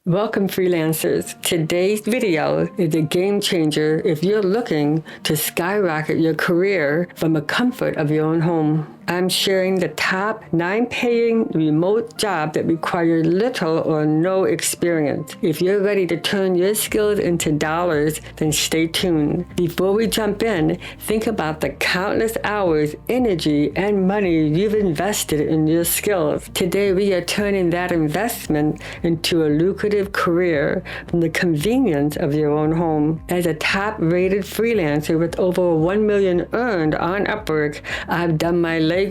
Welcome, freelancers. Today's video is a game changer if you're looking to skyrocket your career from the comfort of your own home. I'm sharing the top 9 paying remote jobs that require little or no experience. If you're ready to turn your skills into dollars, then stay tuned. Before we jump in, think about the countless hours, energy, and money you've invested in your skills. Today, we are turning that investment into a lucrative career from the convenience of your own home. As a top-rated freelancer with over 1 million earned on Upwork, I've done my legwork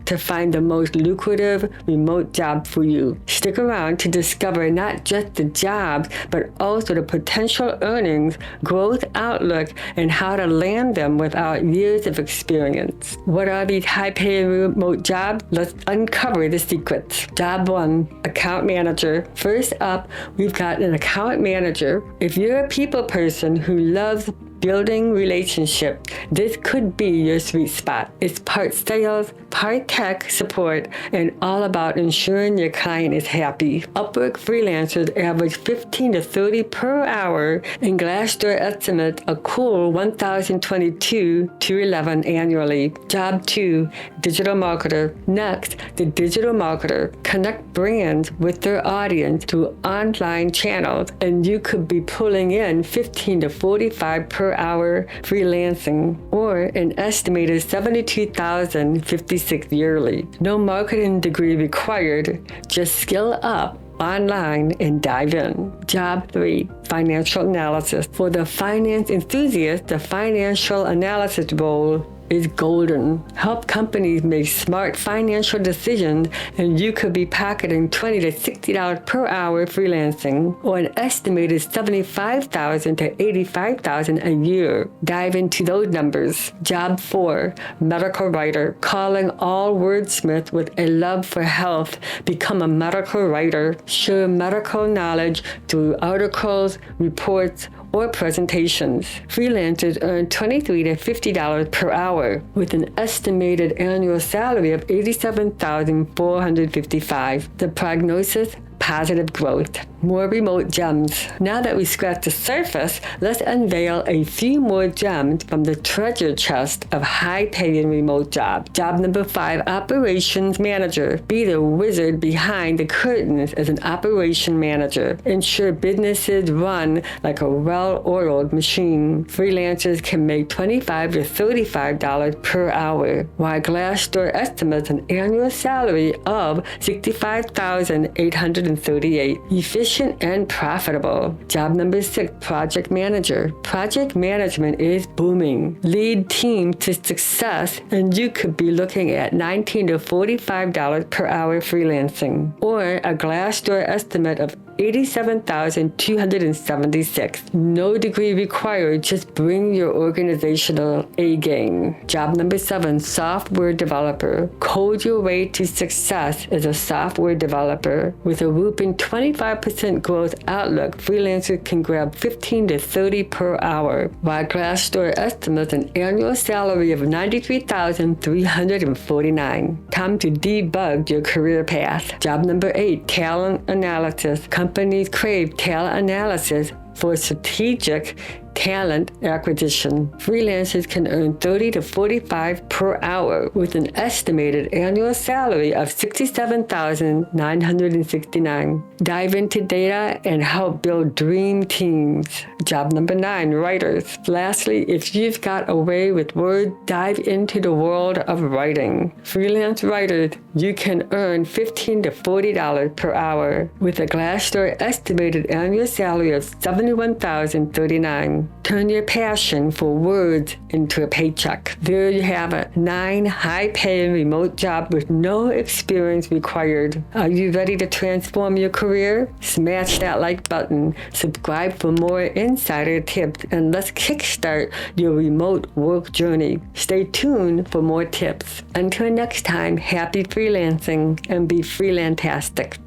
to find the most lucrative remote job for you. Stick around to discover not just the jobs, but also the potential earnings, growth outlook, and how to land them without years of experience. What are these high-paying remote jobs? Let's uncover the secrets. Job 1, account manager. First up, we've got an account manager. If you're a people person who loves building relationship, this could be your sweet spot. It's part sales, part tech support, and all about ensuring your client is happy. Upwork freelancers average 15 to 30 per hour, and Glassdoor estimates a cool 1,022 to 11 annually. Job 2, digital marketer. Next, the digital marketer connect brands with their audience through online channels, and you could be pulling in 15 to 45 per hour freelancing, or an estimated $72,056 yearly. No marketing degree required, just skill up online and dive in. Job 3, financial analysis. For the finance enthusiast, the financial analysis role is golden. Help companies make smart financial decisions, and you could be pocketing $20 to $60 per hour freelancing, or an estimated $75,000 to $85,000 a year. Dive into those numbers. Job 4, medical writer. Calling all wordsmiths with a love for health, become a medical writer. Share medical knowledge through articles, reports, or presentations. Freelancers earn $23 to $50 per hour with an estimated annual salary of $87,455. The prognosis: positive growth. More remote gems. Now that we scratched the surface, let's unveil a few more gems from the treasure chest of high-paying remote jobs. Job number 5, operations manager. Be the wizard behind the curtains as an operation manager. Ensure businesses run like a well-oiled machine. Freelancers can make $25 to $35 per hour, while Glassdoor estimates an annual salary of $65,838. Efficient and profitable. Job number 6, project manager. Project management is booming. Lead team to success, and you could be looking at $19 to $45 per hour freelancing, or a Glassdoor estimate of $87,276. No degree required, just bring your organizational A game. Job number 7, software developer. Code your way to success as a software developer. With a whooping 25% growth outlook, freelancers can grab $15 to $30 per hour, while Glassdoor estimates an annual salary of $93,349. Time to debug your career path. Job number 8, talent analysis. Companies crave talent analysis for strategic talent acquisition. Freelancers can earn $30 to $45 per hour with an estimated annual salary of $67,969. Dive into data and help build dream teams. Job number 9, writers. Lastly, if you've got a way with words, dive into the world of writing. Freelance writers, you can earn $15 to $40 per hour with a Glassdoor estimated annual salary of $71,039. Turn your passion for words into a paycheck. There you have it, 9 high-paying remote jobs with no experience required. Are you ready to transform your career? Smash that like button, subscribe for more insider tips, and let's kickstart your remote work journey. Stay tuned for more tips. Until next time, happy freelancing and be freelantastic.